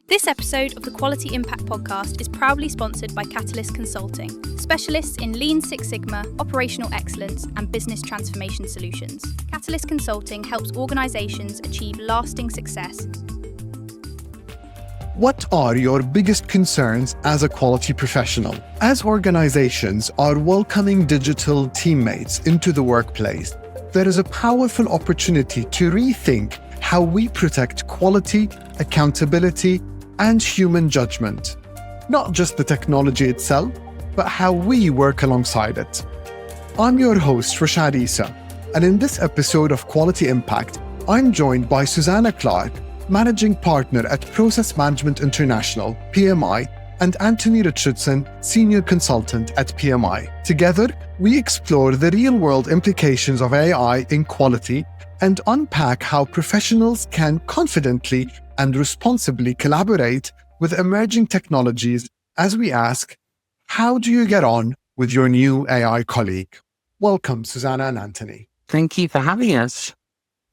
This episode of the Quality Impact Podcast is proudly sponsored by Catalyst Consulting, specialists in Lean Six Sigma, operational excellence, and business transformation solutions. Catalyst Consulting helps organizations achieve lasting success. What are your biggest concerns as a quality professional? As organizations are welcoming digital teammates into the workplace, there is a powerful opportunity to rethink how we protect quality, accountability, and human judgment. Not just the technology itself, but how we work alongside it. I'm your host, Rashad Issa, and in this episode of Quality Impact, I'm joined by Susannah Clarke, Managing Partner at Process Management International, PMI, and Anthony Richardson, Senior Consultant at PMI. Together, we explore the real-world implications of AI in quality and unpack how professionals can confidently and responsibly collaborate with emerging technologies as we ask, how do you get on with your new AI colleague? Welcome, Susannah and Anthony. Thank you for having us.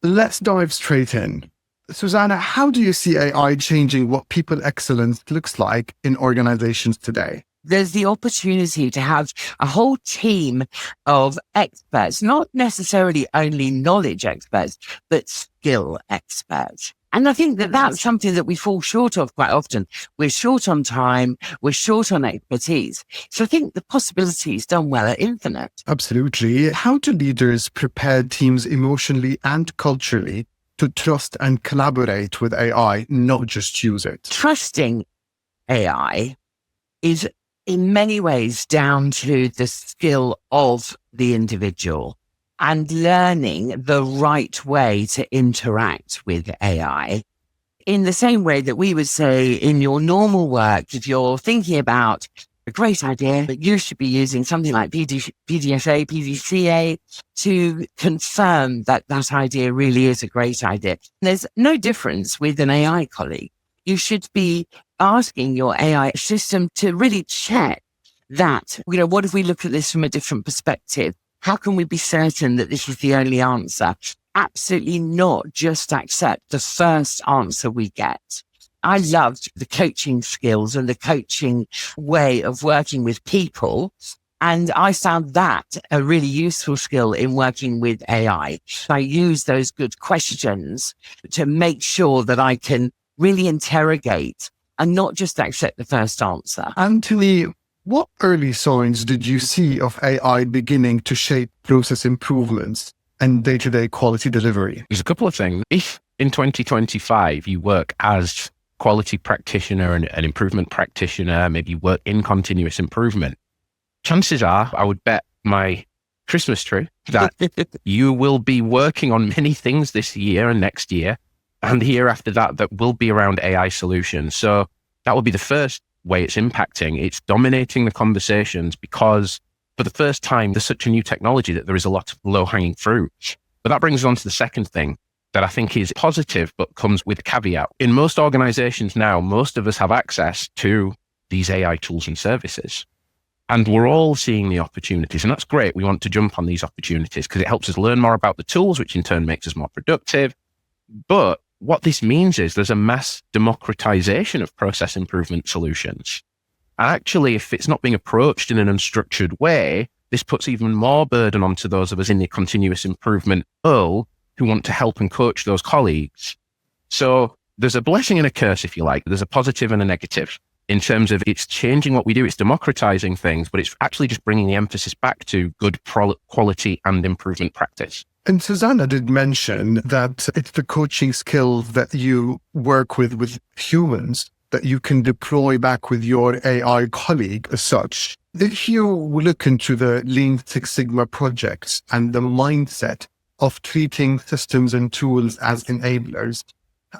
Let's dive straight in. Susannah, how do you see AI changing what people excellence looks like in organizations today? There's the opportunity to have a whole team of experts, not necessarily only knowledge experts, but skill experts. And I think that that's something that we fall short of quite often. We're short on time, we're short on expertise. So I think the possibilities done well are infinite. Absolutely. How do leaders prepare teams emotionally and culturally to trust and collaborate with AI, not just use it? Trusting AI is in many ways down to the skill of the individual and learning the right way to interact with AI. In the same way that we would say in your normal work, if you're thinking about a great idea, but you should be using something like PDCA to confirm that that idea really is a great idea. There's no difference with an AI colleague. You should be asking your AI system to really check that, what if we look at this from a different perspective? How can we be certain that this is the only answer? Absolutely not just accept the first answer we get. I loved the coaching skills and the coaching way of working with people. And I found that a really useful skill in working with AI. I use those good questions to make sure that I can really interrogate and not just accept the first answer. Anthony, what early signs did you see of AI beginning to shape process improvements and day-to-day quality delivery? There's a couple of things. If in 2025 you work as quality practitioner and an improvement practitioner, maybe you work in continuous improvement, chances are, I would bet my Christmas tree that you will be working on many things this year and next year and the year after that will be around AI solutions. So that will be the first way it's impacting. It's dominating the conversations because for the first time, there's such a new technology that there is a lot of low-hanging fruit. But that brings us on to the second thing that I think is positive, but comes with caveat. In most organizations now, most of us have access to these AI tools and services. And we're all seeing the opportunities. And that's great. We want to jump on these opportunities because it helps us learn more about the tools, which in turn makes us more productive. But what this means is there's a mass democratization of process improvement solutions. And actually, if it's not being approached in an unstructured way, this puts even more burden onto those of us in the continuous improvement role who want to help and coach those colleagues. So there's a blessing and a curse, if you like. There's a positive and a negative in terms of it's changing what we do. It's democratizing things, but it's actually just bringing the emphasis back to good quality and improvement practice. And Susannah did mention that it's the coaching skills that you work with humans that you can deploy back with your AI colleague as such. If you look into the Lean Six Sigma projects and the mindset of treating systems and tools as enablers,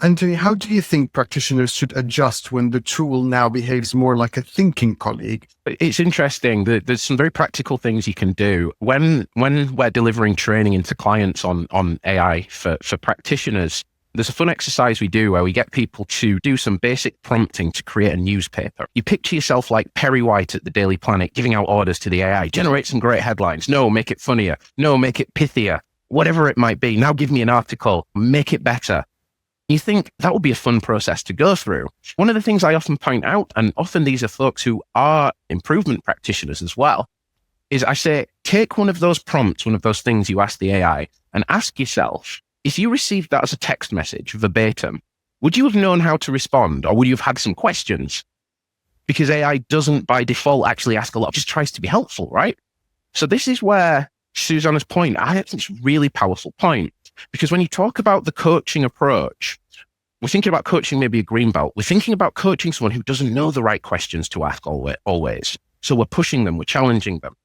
Anthony, how do you think practitioners should adjust when the tool now behaves more like a thinking colleague? It's interesting. There's some very practical things you can do. When we're delivering training into clients on AI for practitioners, there's a fun exercise we do where we get people to do some basic prompting to create a newspaper. You picture yourself like Perry White at the Daily Planet giving out orders to the AI. Generate some great headlines. No, make it funnier. No, make it pithier. Whatever it might be. Now give me an article. Make it better. You think that would be a fun process to go through. One of the things I often point out, and often these are folks who are improvement practitioners as well, is I say, take one of those prompts, one of those things you ask the AI, and ask yourself, if you received that as a text message verbatim, would you have known how to respond, or would you have had some questions? Because AI doesn't by default actually ask a lot, it just tries to be helpful, right? So this is where Susannah's point, I think it's a really powerful point, because when you talk about the coaching approach, we're thinking about coaching maybe a green belt. We're thinking about coaching someone who doesn't know the right questions to ask always. So we're pushing them, we're challenging them.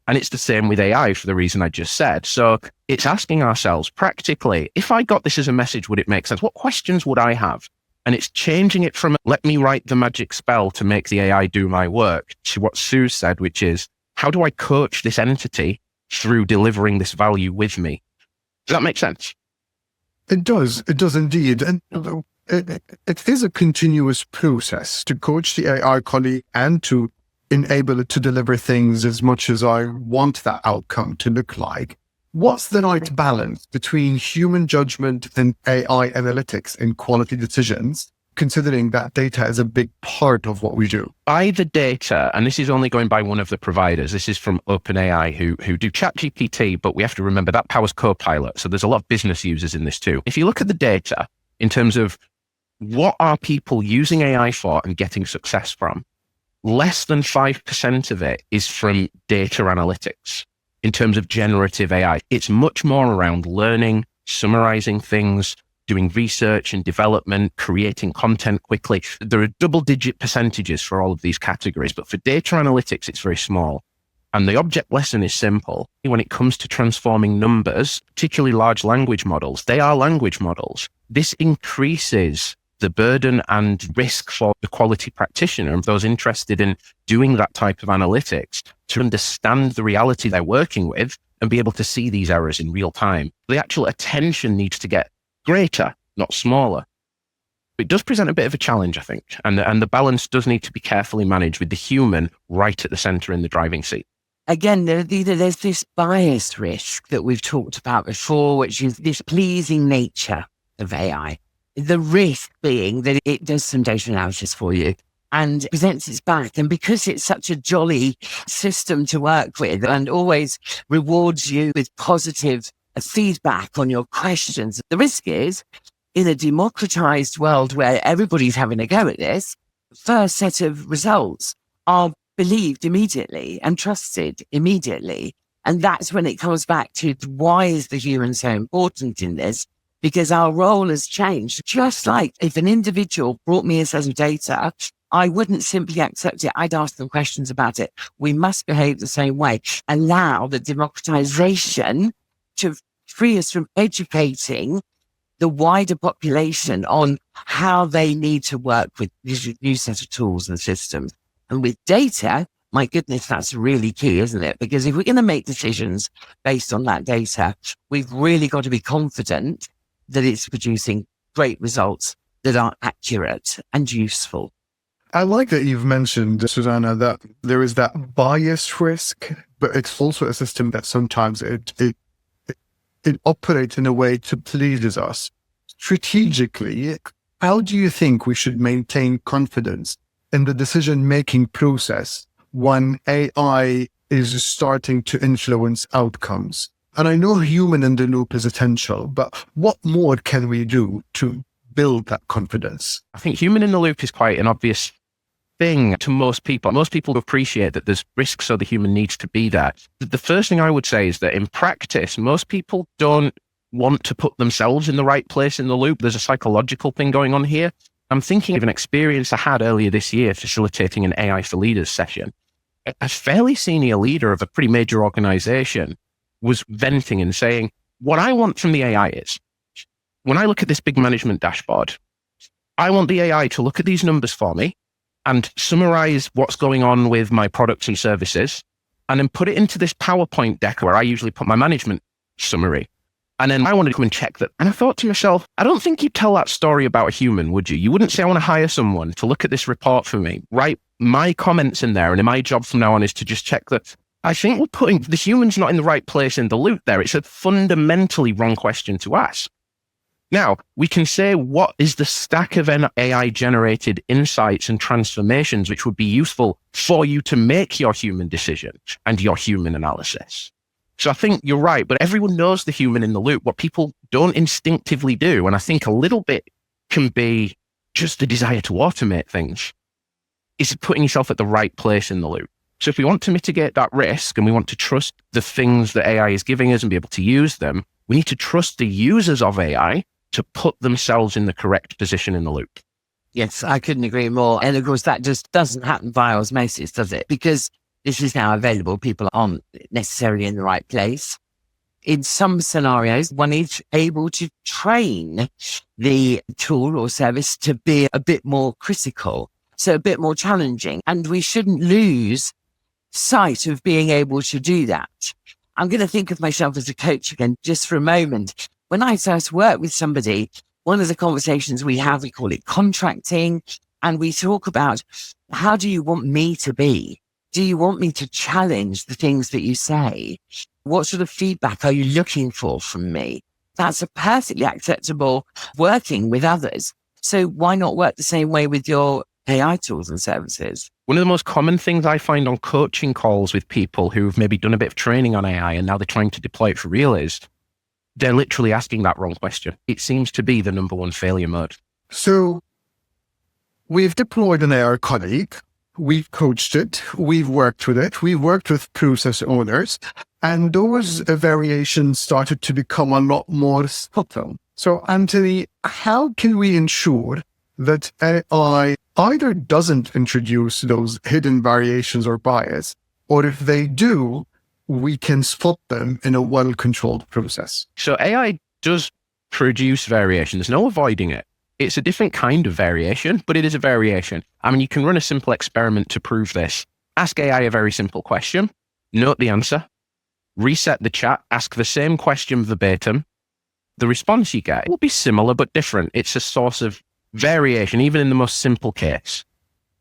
And it's the same with AI for the reason I just said. So it's asking ourselves practically, if I got this as a message, would it make sense? What questions would I have? And it's changing it from let me write the magic spell to make the AI do my work to what Sue said, which is, how do I coach this entity through delivering this value with me? Does that make sense? It does indeed. And it is a continuous process to coach the AI colleague and to enable it to deliver things as much as I want that outcome to look like. What's the right balance between human judgment and AI analytics in quality decisions, considering that data is a big part of what we do? By the data, and this is only going by one of the providers, this is from OpenAI who do ChatGPT, but we have to remember that powers Copilot. So there's a lot of business users in this too. If you look at the data in terms of what are people using AI for and getting success from, less than 5% of it is from data analytics in terms of generative AI. It's much more around learning, summarizing things, doing research and development, creating content quickly. There are double-digit percentages for all of these categories, but for data analytics, it's very small. And the object lesson is simple. When it comes to transforming numbers, particularly large language models, they are language models. This increases the burden and risk for the quality practitioner and those interested in doing that type of analytics to understand the reality they're working with and be able to see these errors in real time. The actual attention needs to get greater, not smaller. It does present a bit of a challenge, I think, and the balance does need to be carefully managed with the human right at the center in the driving seat. Again, there's this bias risk that we've talked about before, which is this pleasing nature of AI. The risk being that it does some data analysis for you and presents its back. And because it's such a jolly system to work with and always rewards you with positive feedback on your questions, the risk is, in a democratized world where everybody's having a go at this, the first set of results are believed immediately and trusted immediately. And that's when it comes back to why is the human so important in this? Because our role has changed. Just like if an individual brought me a set of data, I wouldn't simply accept it. I'd ask them questions about it. We must behave the same way. Allow the democratization to free us from educating the wider population on how they need to work with these new set of tools and systems. And with data, my goodness, that's really key, isn't it? Because if we're going to make decisions based on that data, we've really got to be confident that it's producing great results that are accurate and useful. I like that you've mentioned, Susannah, that there is that bias risk, but it's also a system that sometimes it operates in a way to pleases us. Strategically, how do you think we should maintain confidence in the decision-making process when AI is starting to influence outcomes? And I know human in the loop is essential, but what more can we do to build that confidence? I think human in the loop is quite an obvious thing to most people. Most people appreciate that there's risks, so the human needs to be there. The first thing I would say is that in practice, most people don't want to put themselves in the right place in the loop. There's a psychological thing going on here. I'm thinking of an experience I had earlier this year facilitating an AI for Leaders session. A fairly senior leader of a pretty major organization was venting and saying, what I want from the AI is, when I look at this big management dashboard, I want the AI to look at these numbers for me and summarize what's going on with my products and services, and then put it into this PowerPoint deck where I usually put my management summary. And then I wanted to go and check that. And I thought to myself, I don't think you'd tell that story about a human, would you? You wouldn't say, I want to hire someone to look at this report for me, write my comments in there. And my job from now on is to just check that. I think we're putting the human's not in the right place in the loop there. It's a fundamentally wrong question to ask. Now, we can say, what is the stack of AI-generated insights and transformations which would be useful for you to make your human decision and your human analysis? So I think you're right, but everyone knows the human in the loop. What people don't instinctively do, and I think a little bit can be just the desire to automate things, is putting yourself at the right place in the loop. So if we want to mitigate that risk and we want to trust the things that AI is giving us and be able to use them, we need to trust the users of AI to put themselves in the correct position in the loop. Yes, I couldn't agree more. And of course, that just doesn't happen via osmosis, does it? Because this is now available. People aren't necessarily in the right place. In some scenarios, one is able to train the tool or service to be a bit more critical, so a bit more challenging. And we shouldn't lose sight of being able to do that. I'm going to think of myself as a coach again, just for a moment. When I first work with somebody, one of the conversations we have, we call it contracting, and we talk about, how do you want me to be? Do you want me to challenge the things that you say? What sort of feedback are you looking for from me? That's a perfectly acceptable working with others. So why not work the same way with your AI tools and services? One of the most common things I find on coaching calls with people who've maybe done a bit of training on AI and now they're trying to deploy it for real is they're literally asking that wrong question. It seems to be the number one failure mode. So we've deployed an AI colleague. We've coached it. We've worked with it. We've worked with process owners. And those variations started to become a lot more subtle. So, Anthony, how can we ensure that AI either doesn't introduce those hidden variations or bias, or if they do, we can spot them in a well-controlled process? So AI does produce variation. There's no avoiding it. It's a different kind of variation, but it is a variation. I mean, you can run a simple experiment to prove this. Ask AI a very simple question, note the answer, reset the chat, ask the same question verbatim. The response you get will be similar but different. It's a source of variation, even in the most simple case.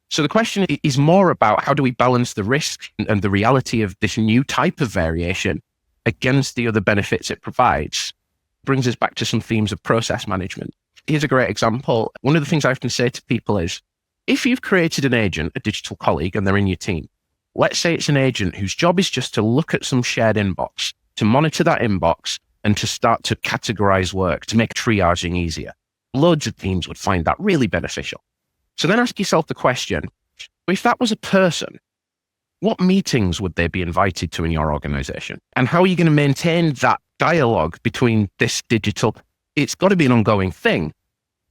So the question is more about how do we balance the risk and the reality of this new type of variation against the other benefits it provides. Brings us back to some themes of process management. Here's a great example. One of the things I often say to people is, if you've created an agent, a digital colleague, and they're in your team, let's say it's an agent whose job is just to look at some shared inbox, to monitor that inbox, and to start to categorize work, to make triaging easier. Loads of teams would find that really beneficial. So then ask yourself the question, if that was a person, what meetings would they be invited to in your organization? And how are you going to maintain that dialogue between this digital? It's got to be an ongoing thing.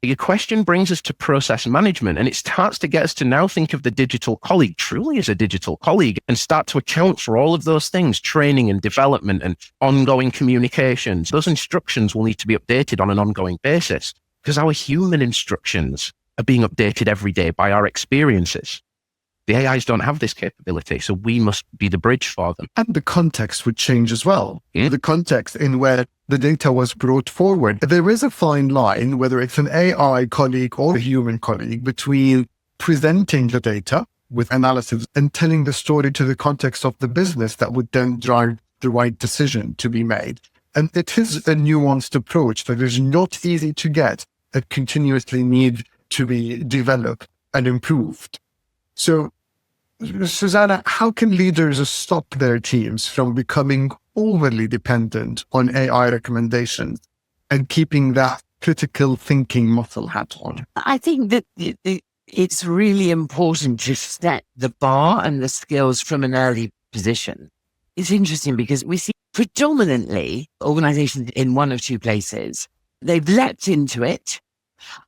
Your question brings us to process management, and it starts to get us to now think of the digital colleague truly as a digital colleague and start to account for all of those things, training and development and ongoing communications. Those instructions will need to be updated on an ongoing basis because our human instructions are being updated every day by our experiences. The AIs don't have this capability, so we must be the bridge for them. And the context would change as well. The context in where the data was brought forward. There is a fine line, whether it's an AI colleague or a human colleague, between presenting the data with analysis and telling the story to the context of the business that would then drive the right decision to be made. And it is a nuanced approach that is not easy to get, that continuously need to be developed and improved. So, Susannah, how can leaders stop their teams from becoming overly dependent on AI recommendations and keeping that critical thinking muscle hat on? I think that it's really important to set the bar and the skills from an early position. It's interesting because we see predominantly organizations in one of two places. They've leapt into it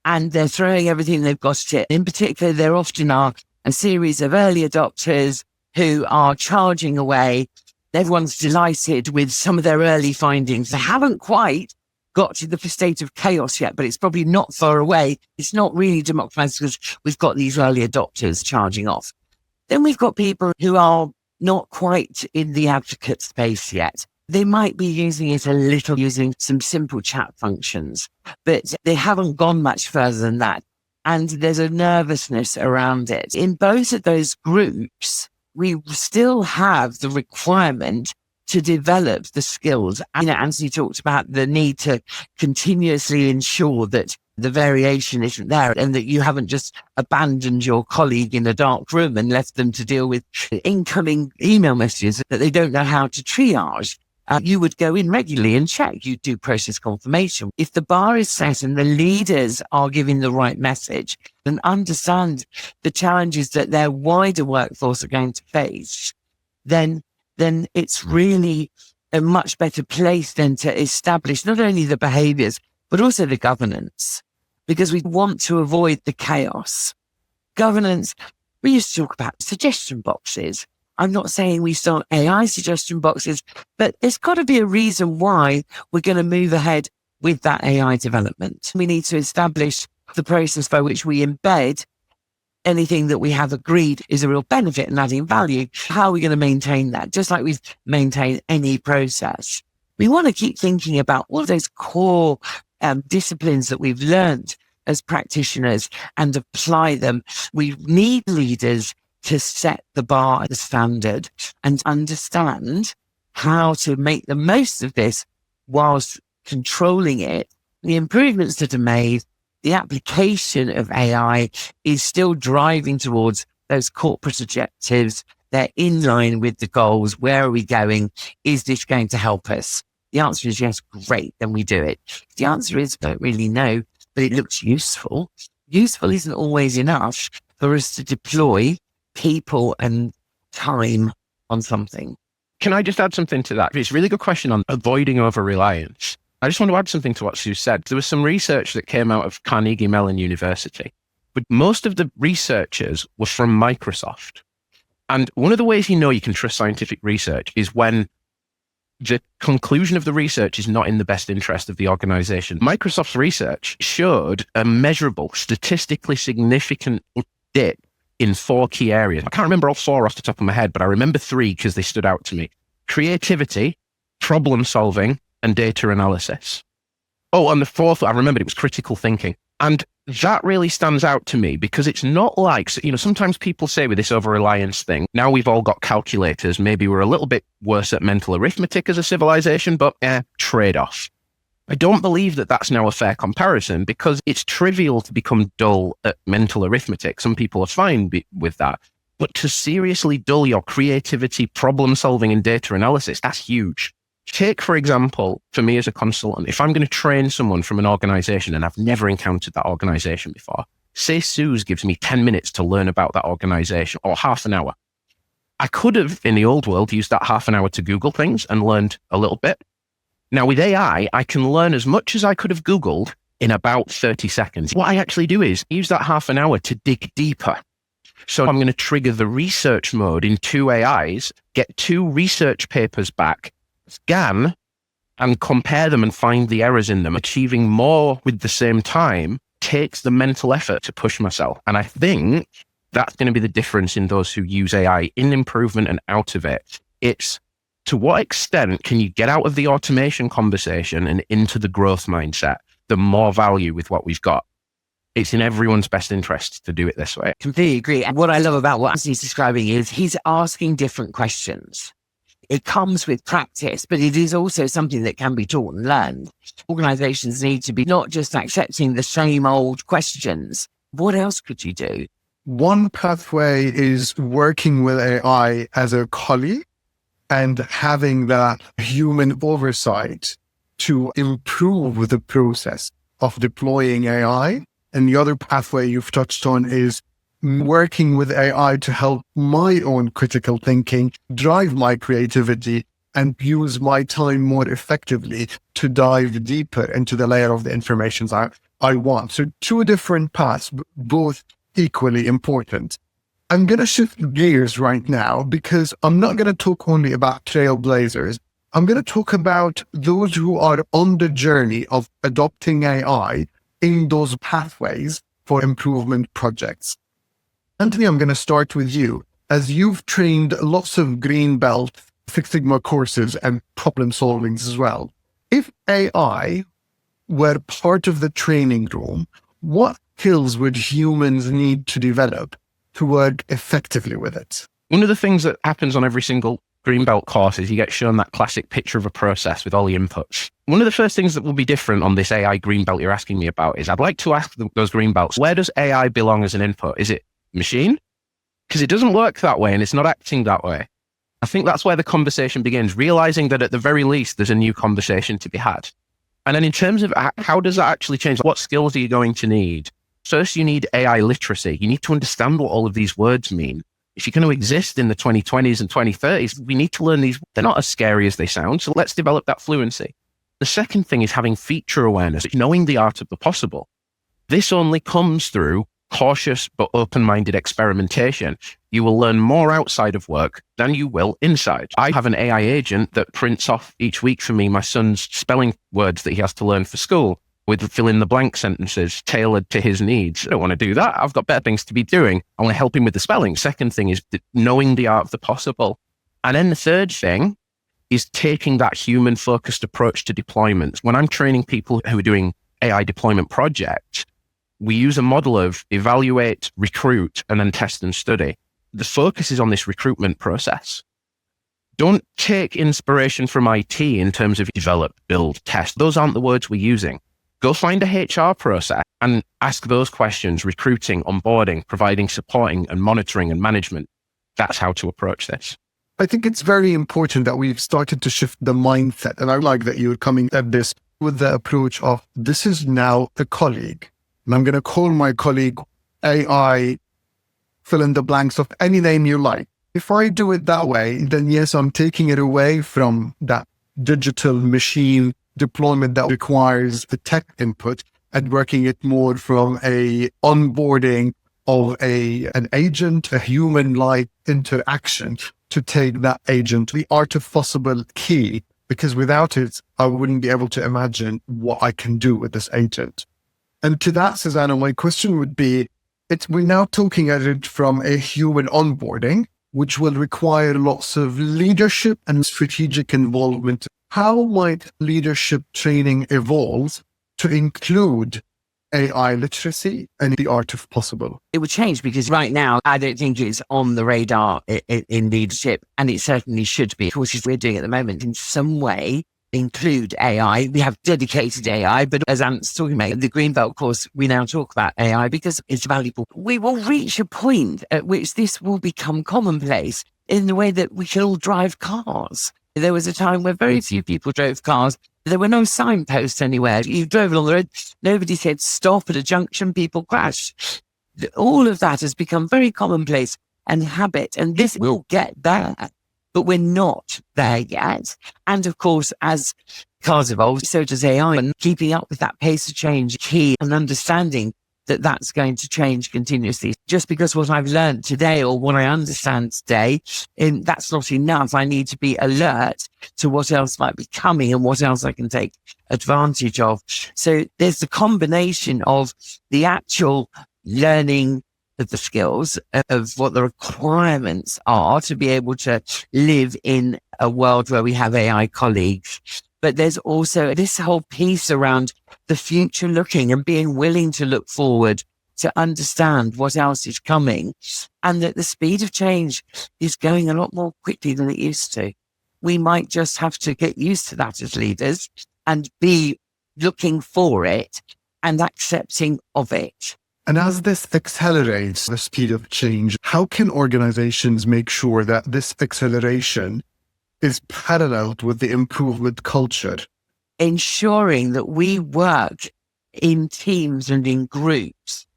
and they're throwing everything they've got at it. In particular, there often are a series of early adopters who are charging away. Everyone's delighted with some of their early findings. They haven't quite got to the state of chaos yet, but it's probably not far away. It's not really democratized because we've got these early adopters charging off. Then we've got people who are not quite in the advocate space yet. They might be using it a little, using some simple chat functions, but they haven't gone much further than that. And there's a nervousness around it. In both of those groups, we still have the requirement to develop the skills. And Anthony talked about the need to continuously ensure that the variation isn't there and that you haven't just abandoned your colleague in a dark room and left them to deal with incoming email messages that they don't know how to triage. You would go in regularly and check. You do process confirmation. If the bar is set and the leaders are giving the right message and understand the challenges that their wider workforce are going to face, then it's really a much better place then to establish not only the behaviors, but also the governance, because we want to avoid the chaos. Governance, we used to talk about suggestion boxes. I'm not saying we start AI suggestion boxes, but there's got to be a reason why we're going to move ahead with that AI development. We need to establish the process by which we embed anything that we have agreed is a real benefit and adding value. How are we going to maintain that? Just like we've maintained any process. We want to keep thinking about all of those core disciplines that we've learned as practitioners and apply them. We need leaders to set the bar, the standard, and understand how to make the most of this whilst controlling it. The improvements that are made, the application of AI is still driving towards those corporate objectives. They're in line with the goals. Where are we going? Is this going to help us? The answer is yes, great, then we do it. The answer is, don't really know, but it looks useful. Useful isn't always enough for us to deploy people and time on something. Can I just add something to that? It's a really good question on avoiding over-reliance. I just want to add something to what Sue said. There was some research that came out of Carnegie Mellon University, but most of the researchers were from Microsoft. And one of the ways you can trust scientific research is when the conclusion of the research is not in the best interest of the organization. Microsoft's research showed a measurable, statistically significant dip in 4 key areas. I can't remember all 4 off the top of my head, but I remember 3 because they stood out to me. Creativity, problem solving, and data analysis. Oh, and the 4th, I remembered, it was critical thinking. And that really stands out to me because it's not like, sometimes people say with this over-reliance thing, now we've all got calculators, maybe we're a little bit worse at mental arithmetic as a civilization, but trade-off. I don't believe that that's now a fair comparison because it's trivial to become dull at mental arithmetic. Some people are fine with that. But to seriously dull your creativity, problem solving, and data analysis, that's huge. Take, for example, for me as a consultant, if I'm going to train someone from an organization and I've never encountered that organization before, say Suze gives me 10 minutes to learn about that organization or half an hour. I could have, in the old world, used that half an hour to Google things and learned a little bit. Now with AI, I can learn as much as I could have Googled in about 30 seconds. What I actually do is use that half an hour to dig deeper. So I'm going to trigger the research mode in 2 AIs, get 2 research papers back, scan and compare them and find the errors in them. Achieving more with the same time takes the mental effort to push myself. And I think that's going to be the difference in those who use AI in improvement and out of it. It's to what extent can you get out of the automation conversation and into the growth mindset, the more value with what we've got. It's in everyone's best interest to do it this way. Completely agree. And what I love about what Anthony's describing is he's asking different questions. It comes with practice, but it is also something that can be taught and learned. Organizations need to be not just accepting the same old questions. What else could you do? One pathway is working with AI as a colleague and having that human oversight to improve the process of deploying AI. And the other pathway you've touched on is working with AI to help my own critical thinking, drive my creativity, and use my time more effectively to dive deeper into the layer of the information I want. So 2 different paths, both equally important. I'm going to shift gears right now because I'm not going to talk only about trailblazers. I'm going to talk about those who are on the journey of adopting AI in those pathways for improvement projects. Anthony, I'm going to start with you. As you've trained lots of green belt, Six Sigma courses and problem solvings as well, if AI were part of the training room, what skills would humans need to develop to work effectively with it? One of the things that happens on every single Greenbelt courses, you get shown that classic picture of a process with all the inputs. One of the first things that will be different on this AI Greenbelt you're asking me about is I'd like to ask those Greenbelts, where does AI belong as an input? Is it machine? Because it doesn't work that way and it's not acting that way. I think that's where the conversation begins, realizing that at the very least, there's a new conversation to be had. And then in terms of how does that actually change? What skills are you going to need? First, you need AI literacy. You need to understand what all of these words mean. If you're going to exist in the 2020s and 2030s, we need to learn these. They're not as scary as they sound. So let's develop that fluency. The second thing is having feature awareness, knowing the art of the possible. This only comes through cautious but open-minded experimentation. You will learn more outside of work than you will inside. I have an AI agent that prints off each week for me my son's spelling words that he has to learn for school with fill-in-the-blank sentences tailored to his needs. I don't want to do that. I've got better things to be doing. I want to help him with the spelling. Second thing is knowing the art of the possible. And then the third thing is taking that human-focused approach to deployments. When I'm training people who are doing AI deployment projects, we use a model of evaluate, recruit, and then test and study. The focus is on this recruitment process. Don't take inspiration from IT in terms of develop, build, test. Those aren't the words we're using. Go find a HR process and ask those questions, recruiting, onboarding, providing supporting and monitoring and management. That's how to approach this. I think it's very important that we've started to shift the mindset. And I like that you're coming at this with the approach of this is now a colleague. And I'm going to call my colleague AI, fill in the blanks of any name you like. If I do it that way, then yes, I'm taking it away from that digital machine deployment that requires the tech input and working it more from a onboarding of an agent, a human-like interaction to take that agent, the art of possible key, because without it, I wouldn't be able to imagine what I can do with this agent. And to that, Susannah, my question would be, we're now talking at it from a human onboarding, which will require lots of leadership and strategic involvement. How might leadership training evolve to include AI literacy and the art of possible? It would change because right now, I don't think it's on the radar in leadership, and it certainly should be. Courses we're doing at the moment in some way include AI. We have dedicated AI, but as Ant's talking about, the Greenbelt course, we now talk about AI because it's valuable. We will reach a point at which this will become commonplace in the way that we can all drive cars. There was a time where very few people drove cars. There were no signposts anywhere. You drove along the road, nobody said stop at a junction, people crashed. All of that has become very commonplace and habit, and this will get there. But we're not there yet. And of course, as cars evolve, so does AI. And keeping up with that pace of change, key, and understanding that that's going to change continuously. Just because what I've learned today or what I understand today, that's not enough. I need to be alert to what else might be coming and what else I can take advantage of. So there's the combination of the actual learning of the skills, of what the requirements are to be able to live in a world where we have AI colleagues. But there's also this whole piece around the future looking and being willing to look forward to understand what else is coming, and that the speed of change is going a lot more quickly than it used to. We might just have to get used to that as leaders and be looking for it and accepting of it. And as this accelerates the speed of change, how can organizations make sure that this acceleration is paralleled with the improvement culture? Ensuring that we work in teams and in groups,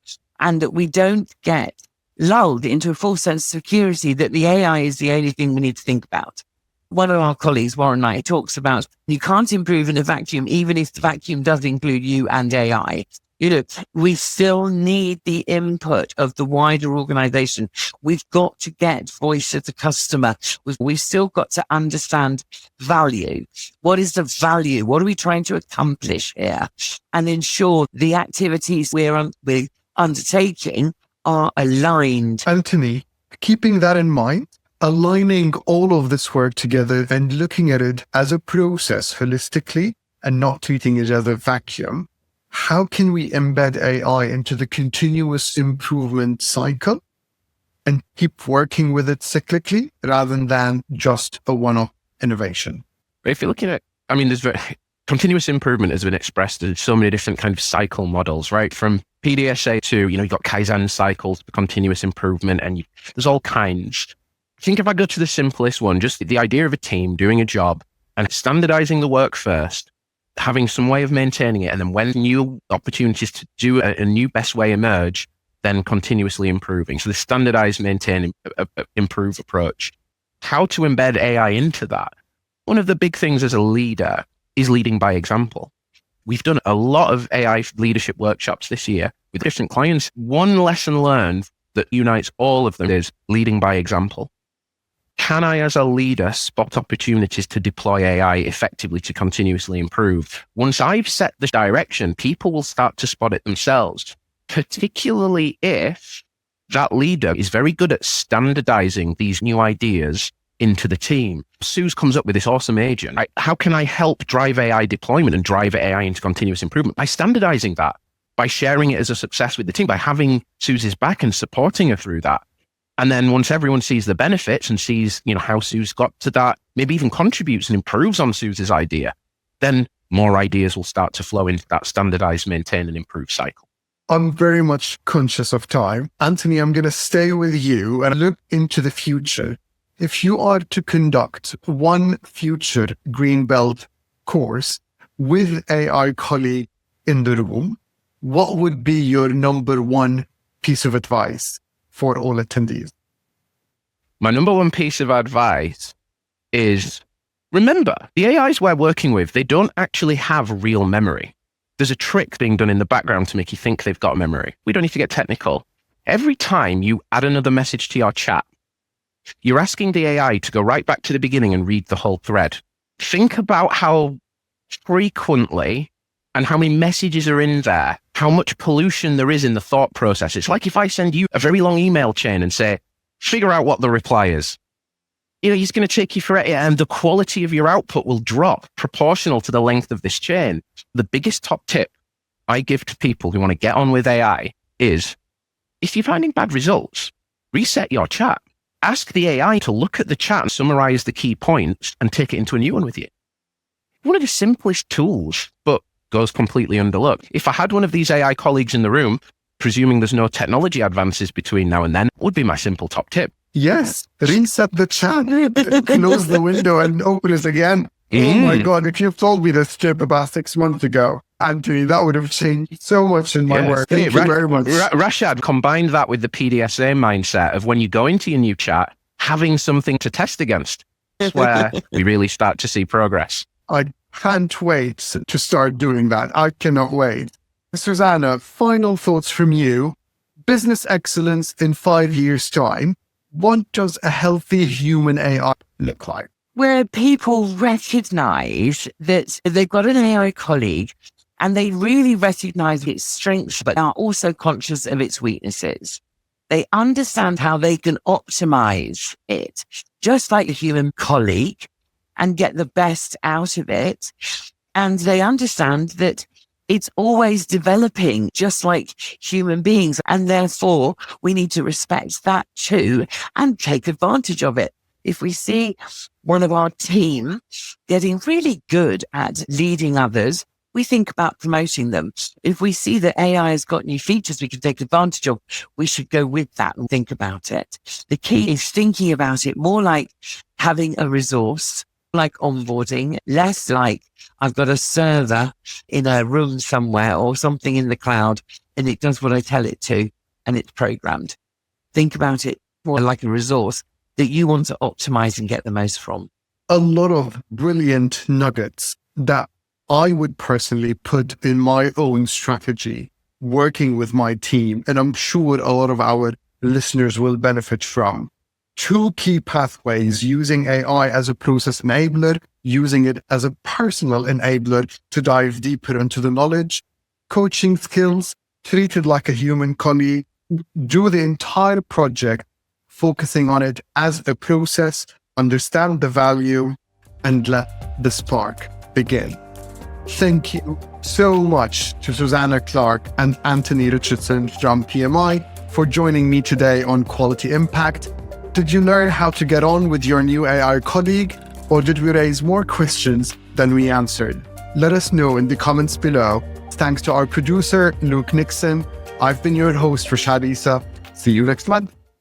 and that we don't get lulled into a false sense of security that the AI is the only thing we need to think about. One of our colleagues, Warren Knight, talks about you can't improve in a vacuum, even if the vacuum does include you and AI. You know, we still need the input of the wider organization. We've got to get voice of the customer. We've still got to understand value. What is the value? What are we trying to accomplish here? And ensure the activities we're undertaking are aligned. Anthony, keeping that in mind, aligning all of this work together and looking at it as a process holistically and not treating it as a vacuum, how can we embed AI into the continuous improvement cycle and keep working with it cyclically rather than just a one-off innovation. If you're looking at, continuous improvement has been expressed in so many different kind of cycle models, right? From PDSA to, you've got Kaizen cycles for continuous improvement, and there's all kinds. I think if I go to the simplest one, just the idea of a team doing a job and standardizing the work first, having some way of maintaining it, and then when new opportunities to do a new best way emerge, then continuously improving. So the standardize, maintain, improve approach. How to embed AI into that? One of the big things as a leader is leading by example. We've done a lot of AI leadership workshops this year with different clients. One lesson learned that unites all of them is leading by example. Can I, as a leader, spot opportunities to deploy AI effectively to continuously improve? Once I've set the direction, people will start to spot it themselves, particularly if that leader is very good at standardizing these new ideas into the team. Suze comes up with this awesome agent. How can I help drive AI deployment and drive AI into continuous improvement? By standardizing that, by sharing it as a success with the team, by having Suze's back and supporting her through that. And then once everyone sees the benefits and sees, how Suze got to that, maybe even contributes and improves on Suze's idea, then more ideas will start to flow into that standardized, maintain, and improve cycle. I'm very much conscious of time. Anthony, I'm going to stay with you and look into the future. If you are to conduct one future Greenbelt course with AI colleague in the room, what would be your number one piece of advice for all attendees? My number one piece of advice is, remember, the AIs we're working with, they don't actually have real memory. There's a trick being done in the background to make you think they've got memory. We don't need to get technical. Every time you add another message to your chat, you're asking the AI to go right back to the beginning and read the whole thread. Think about how frequently and how many messages are in there, how much pollution there is in the thought process. It's like if I send you a very long email chain and say, figure out what the reply is. He's going to take you through it, and the quality of your output will drop proportional to the length of this chain. The biggest top tip I give to people who want to get on with AI is, if you're finding bad results, reset your chat. Ask the AI to look at the chat and summarize the key points and take it into a new one with you. One of the simplest tools, but goes completely underlooked. If I had one of these AI colleagues in the room, presuming there's no technology advances between now and then, would be my simple top tip. Yes, reset the chat, close the window and open it again. Oh my God, if you've told me this tip about 6 months ago, Anthony, that would have changed so much in my work. Thank you very much. Rashad, combined that with the PDSA mindset of when you go into your new chat, having something to test against. That's where we really start to see progress. I can't wait to start doing that. I cannot wait. Susannah, final thoughts from you. Business excellence in 5 years' time. What does a healthy human AI look like? Where people recognize that they've got an AI colleague and they really recognize its strengths, but are also conscious of its weaknesses. They understand how they can optimize it, just like a human colleague, and get the best out of it. And they understand that it's always developing, just like human beings. And therefore, we need to respect that too and take advantage of it. If we see one of our team getting really good at leading others, we think about promoting them. If we see that AI has got new features we can take advantage of, we should go with that and think about it. The key is thinking about it more like having a resource, like onboarding, less like I've got a server in a room somewhere or something in the cloud and it does what I tell it to and it's programmed. Think about it more like a resource that you want to optimize and get the most from. A lot of brilliant nuggets that I would personally put in my own strategy, working with my team, and I'm sure a lot of our listeners will benefit from. 2 key pathways: using AI as a process enabler, using it as a personal enabler to dive deeper into the knowledge, coaching skills, treat it like a human colleague, do the entire project focusing on it as a process, understand the value, and let the spark begin. Thank you so much to Susannah Clarke and Anthony Richardson from PMI for joining me today on Quality Impact. Did you learn how to get on with your new AI colleague, or did we raise more questions than we answered? Let us know in the comments below. Thanks to our producer, Luke Nixon. I've been your host, Rashad Issa. See you next month.